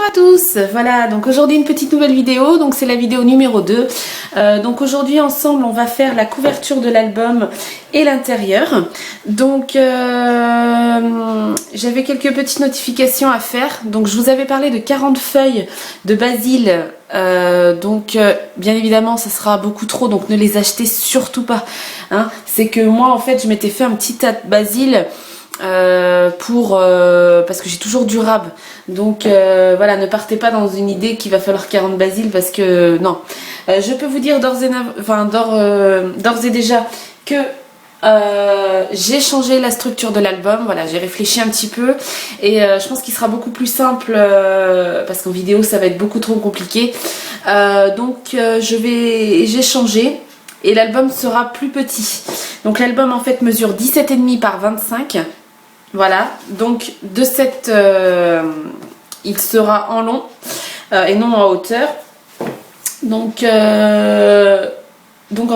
à tous, voilà, donc aujourd'hui une petite nouvelle vidéo, donc c'est la vidéo numéro 2. Donc aujourd'hui ensemble on va faire la couverture de l'album et l'intérieur. Donc j'avais quelques petites notifications à faire. Donc je vous avais parlé de 40 feuilles de basil, bien évidemment ça sera beaucoup trop, donc ne les achetez surtout pas, hein. C'est que moi en fait je m'étais fait un petit tas de basil parce que j'ai toujours du rab, donc voilà, ne partez pas dans une idée qu'il va falloir 40 basil, parce que non. Je peux vous dire d'ores et déjà que j'ai changé la structure de l'album. Voilà, j'ai réfléchi un petit peu et je pense qu'il sera beaucoup plus simple, parce qu'en vidéo ça va être beaucoup trop compliqué. J'ai changé et l'album sera plus petit. Donc l'album en fait mesure 17,5 par 25. Voilà, donc de cette il sera en long et non en hauteur. Donc en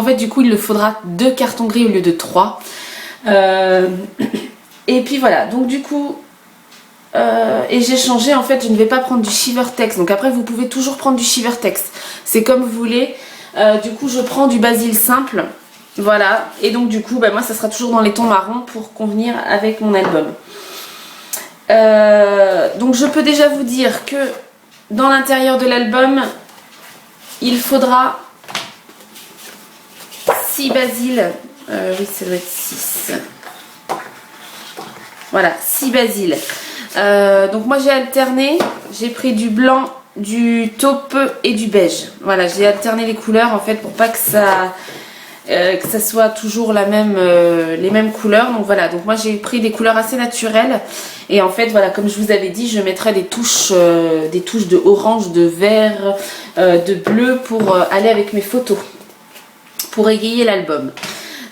fait du coup il le faudra 2 cartons gris au lieu de 3. Et puis voilà, donc du coup et j'ai changé, en fait je ne vais pas prendre du Shivertex. Donc après vous pouvez toujours prendre du Shivertex, c'est comme vous voulez. Du coup je prends du basil simple. Voilà, et donc du coup moi ça sera toujours dans les tons marrons pour convenir avec mon album. Donc je peux déjà vous dire que dans l'intérieur de l'album il faudra 6 basil. Oui, ça doit être 6. Voilà, 6 basil. Donc moi j'ai alterné, j'ai pris du blanc, du taupe et du beige. Voilà, j'ai alterné les couleurs en fait pour pas que ça soit toujours les mêmes couleurs. Donc voilà, donc moi j'ai pris des couleurs assez naturelles. Et en fait voilà, comme je vous avais dit, je mettrai des touches de orange, de vert, de bleu pour aller avec mes photos, pour égayer l'album.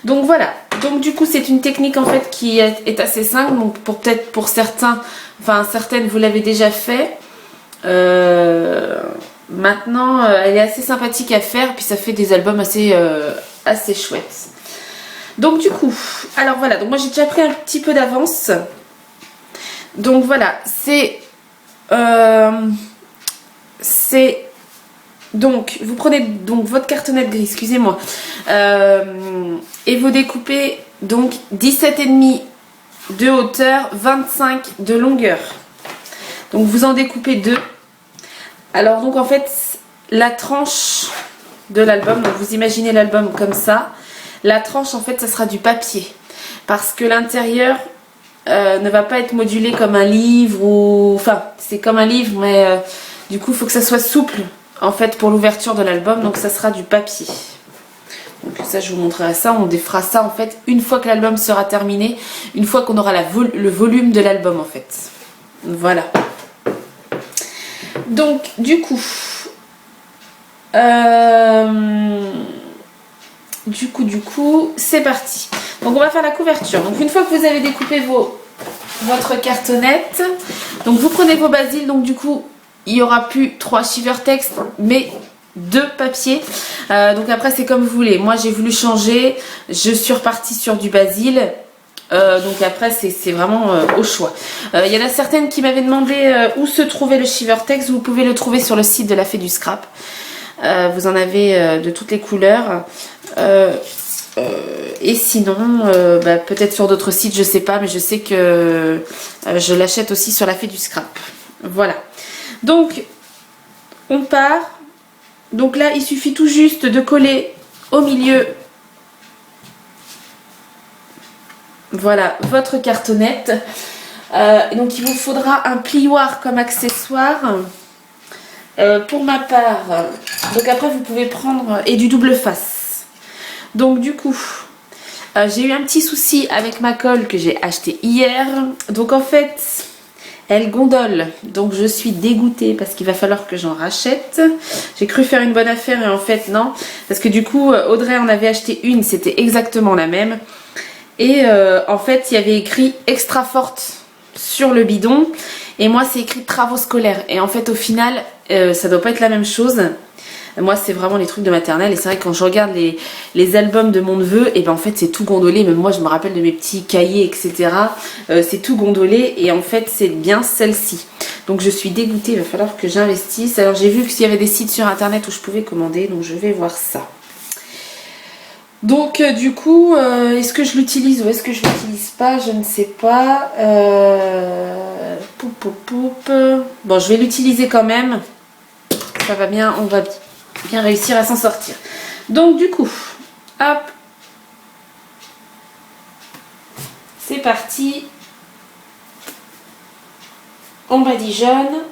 Donc voilà, donc du coup c'est une technique en fait qui est assez simple. Donc peut-être pour certaines vous l'avez déjà fait. Maintenant elle est assez sympathique à faire, puis ça fait des albums assez chouettes. Donc du coup, alors voilà, donc moi j'ai déjà pris un petit peu d'avance. Donc voilà, donc vous prenez donc votre cartonnette grise, excusez-moi, et vous découpez donc 17,5 de hauteur, 25 de longueur. Donc vous en découpez 2. Alors donc en fait la tranche de l'album, donc vous imaginez l'album comme ça. La tranche en fait ça sera du papier, parce que l'intérieur ne va pas être modulé comme un livre, ou enfin c'est comme un livre, mais du coup il faut que ça soit souple en fait pour l'ouverture de l'album, donc ça sera du papier. Donc ça je vous montrerai ça, on défera ça en fait une fois que l'album sera terminé, une fois qu'on aura le volume de l'album en fait. Voilà. Donc du coup c'est parti. Donc on va faire la couverture. Donc une fois que vous avez découpé votre cartonnette, donc vous prenez vos basils. Donc du coup il n'y aura plus 3 Shivertex mais 2 papiers. Donc après c'est comme vous voulez. Moi j'ai voulu changer, je suis repartie sur du basil. Donc après c'est vraiment au choix. Il y en a certaines qui m'avaient demandé où se trouvait le Shivertex. Vous pouvez le trouver sur le site de la Fée du Scrap. Vous en avez de toutes les couleurs. Et sinon peut-être sur d'autres sites, je sais pas, mais je sais que je l'achète aussi sur la Fée du Scrap. Voilà, donc on part. Donc là il suffit tout juste de coller au milieu, voilà, votre cartonnette. Donc il vous faudra un plioir comme accessoire. Pour ma part, donc après vous pouvez prendre, et du double face. Donc du coup j'ai eu un petit souci avec ma colle que j'ai acheté hier. Donc en fait elle gondole, donc je suis dégoûtée parce qu'il va falloir que j'en rachète. J'ai cru faire une bonne affaire et en fait non, parce que du coup Audrey en avait acheté une, c'était exactement la même. Et en fait il y avait écrit extra forte sur le bidon et moi c'est écrit travaux scolaires, et en fait au final ça doit pas être la même chose. Moi, c'est vraiment les trucs de maternelle. Et c'est vrai que quand je regarde les albums de mon neveu, et ben en fait, c'est tout gondolé. Même moi, je me rappelle de mes petits cahiers, etc. C'est tout gondolé. Et en fait, c'est bien celle-ci. Donc, je suis dégoûtée. Il va falloir que j'investisse. Alors, j'ai vu qu'il y avait des sites sur Internet où je pouvais commander. Donc, je vais voir ça. Donc, du coup, est-ce que je l'utilise ou est-ce que je l'utilise pas? Je ne sais pas. Bon, je vais l'utiliser quand même. Ça va bien, on va bien réussir à s'en sortir. Donc du coup, hop, c'est parti. On badigeonne.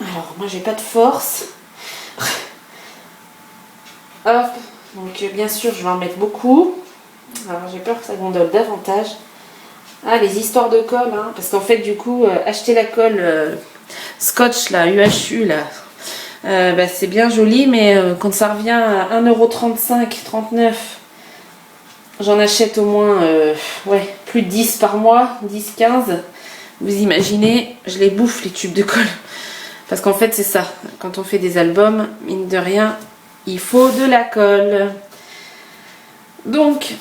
Alors moi j'ai pas de force. Hop, donc bien sûr je vais en mettre beaucoup. Alors j'ai peur que ça gondole davantage. Ah, les histoires de colle, hein, parce qu'en fait du coup acheter la colle Scotch là, UHU là, bah, c'est bien joli, mais quand ça revient à 1,35 €, 39, j'en achète au moins ouais, plus de 10 par mois, 10, 15. Vous imaginez, je les bouffe les tubes de colle. Parce qu'en fait c'est ça, quand on fait des albums, mine de rien, il faut de la colle. Donc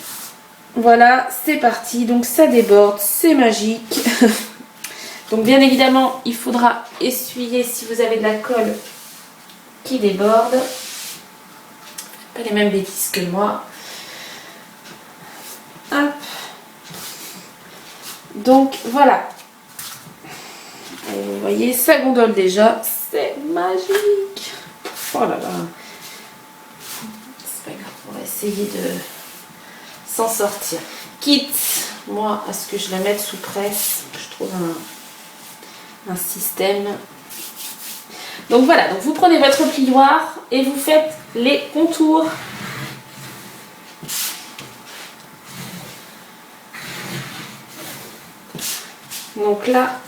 voilà, c'est parti, donc ça déborde, c'est magique. Donc bien évidemment, il faudra essuyer si vous avez de la colle qui déborde. Pas les mêmes bêtises que moi. Hop. Donc voilà. Et vous voyez, ça gondole déjà. C'est magique. Oh là là. C'est pas grave, on va essayer de s'en sortir. Quitte, moi, à ce que je la mette sous presse. Je trouve un système. Donc voilà, donc vous prenez votre plioir et vous faites les contours. Donc là,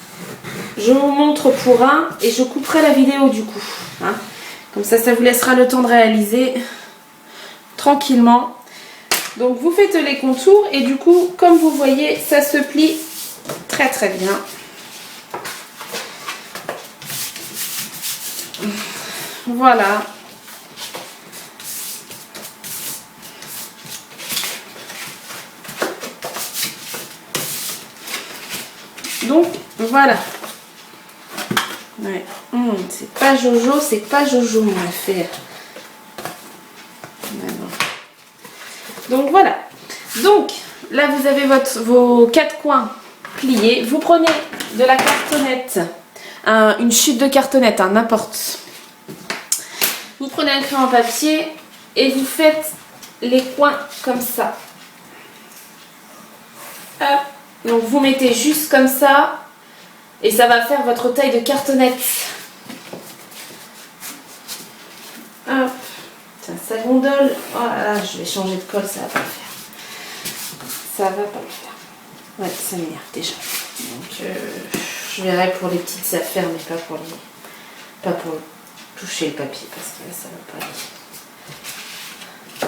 je vous montre pour un et je couperai la vidéo du coup. Hein. Comme ça vous laissera le temps de réaliser tranquillement. Donc vous faites les contours et du coup, comme vous voyez, ça se plie très très bien. Voilà. Donc voilà. Ouais. C'est pas Jojo, c'est pas Jojo mon affaire. Donc voilà. Donc là vous avez vos 4 coins pliés. Vous prenez de la cartonnette, une chute de cartonnette, n'importe. Vous prenez un crayon en papier et vous faites les coins comme ça. Hop. Donc vous mettez juste comme ça et ça va faire votre taille de cartonnette. Hop. Tiens, ça gondole. Oh là là, je vais changer de colle, ça va pas le faire. Ça va pas le faire. Ouais, ça m'énerve déjà. Donc je verrai pour les petites affaires, mais pas pour toucher le papier parce que là ça va pas aller.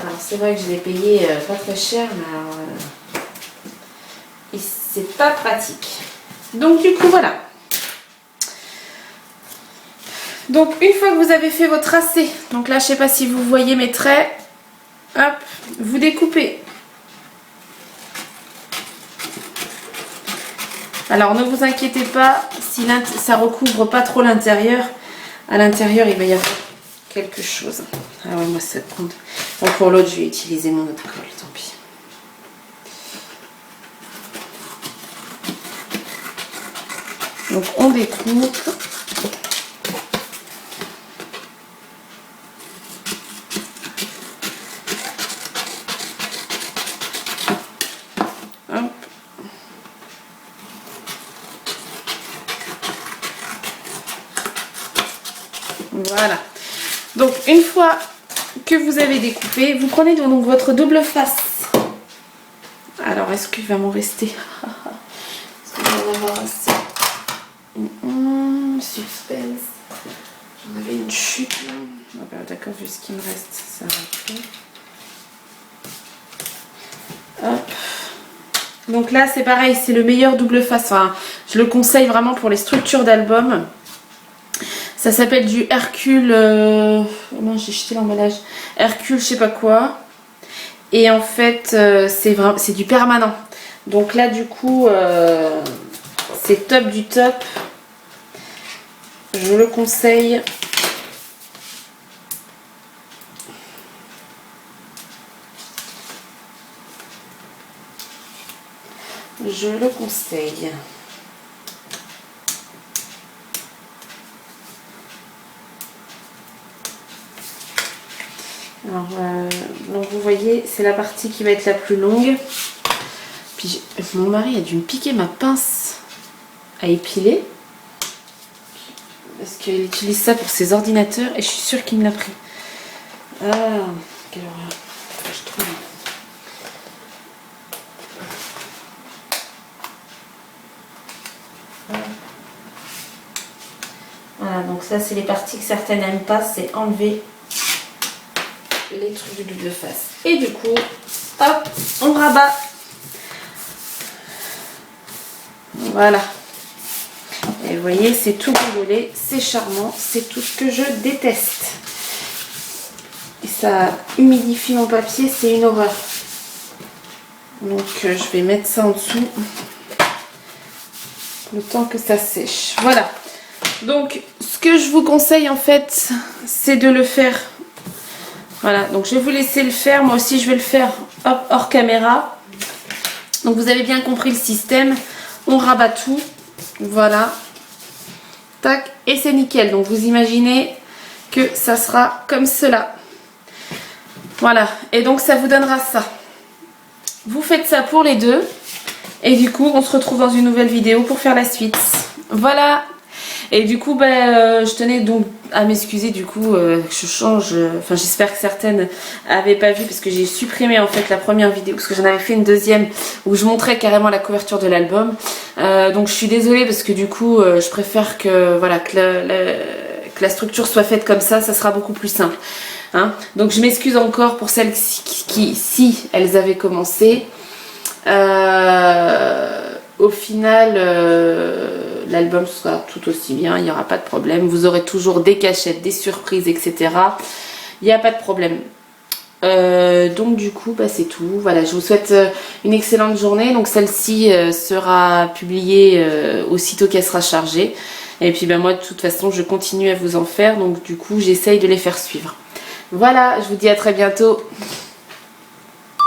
Alors c'est vrai que je l'ai payé pas très cher, mais alors c'est pas pratique. Donc du coup voilà. Donc une fois que vous avez fait votre tracé, donc là je sais pas si vous voyez mes traits, hop, vous découpez. Alors ne vous inquiétez pas si ça recouvre pas trop l'intérieur. À l'intérieur il va y avoir quelque chose. Ah ouais, moi ça prend. Donc pour l'autre je vais utiliser mon autre colle, tant pis. Donc on découpe. Hop. Voilà. Donc une fois que vous avez découpé, vous prenez donc votre double face. Alors est-ce qu'il va m'en rester? Est-ce qu'il va en avoir assez? Suspense. J'en avais une chute là. Ah bah, d'accord, vu ce qu'il me reste, ça va plus. Hop. Donc là c'est pareil, c'est le meilleur double face. Enfin, je le conseille vraiment pour les structures d'album. Ça s'appelle du Hercule... Oh non, j'ai jeté l'emballage. Hercule, je sais pas quoi. Et en fait, c'est du permanent. Donc là, du coup, c'est top du top. Je le conseille. Je le conseille. Alors, donc vous voyez, c'est la partie qui va être la plus longue. Puis mon mari a dû me piquer ma pince à épiler. Parce qu'il utilise ça pour ses ordinateurs et je suis sûre qu'il me l'a pris. Ah, quelle horreur. Je trouve. Voilà, donc ça c'est les parties que certaines n'aiment pas, c'est enlever les trucs du double face. Et du coup, hop, on rabat. Voilà. Et vous voyez, c'est tout rigolé, c'est charmant, c'est tout ce que je déteste. Et ça humidifie mon papier, c'est une horreur. Donc je vais mettre ça en dessous le temps que ça sèche. Voilà. Donc ce que je vous conseille en fait, c'est de le faire. Voilà, donc je vais vous laisser le faire. Moi aussi je vais le faire hop, hors caméra. Donc vous avez bien compris le système. On rabat tout. Voilà. Tac. Et c'est nickel. Donc vous imaginez que ça sera comme cela. Voilà. Et donc ça vous donnera ça. Vous faites ça pour les deux. Et du coup on se retrouve dans une nouvelle vidéo pour faire la suite. Voilà. Et du coup, je tenais donc à m'excuser du coup que je change. Enfin, j'espère que certaines n'avaient pas vu parce que j'ai supprimé en fait la première vidéo parce que j'en avais fait une deuxième où je montrais carrément la couverture de l'album. Donc je suis désolée parce que du coup, je préfère que voilà que la structure soit faite comme ça sera beaucoup plus simple. Hein, donc je m'excuse encore pour celles qui si elles avaient commencé. Au final, l'album sera tout aussi bien, il n'y aura pas de problème. Vous aurez toujours des cachettes, des surprises, etc. Il n'y a pas de problème. Donc du coup, c'est tout. Voilà, je vous souhaite une excellente journée. Donc celle-ci sera publiée aussitôt qu'elle sera chargée. Et puis moi, de toute façon, je continue à vous en faire. Donc du coup, j'essaye de les faire suivre. Voilà, je vous dis à très bientôt.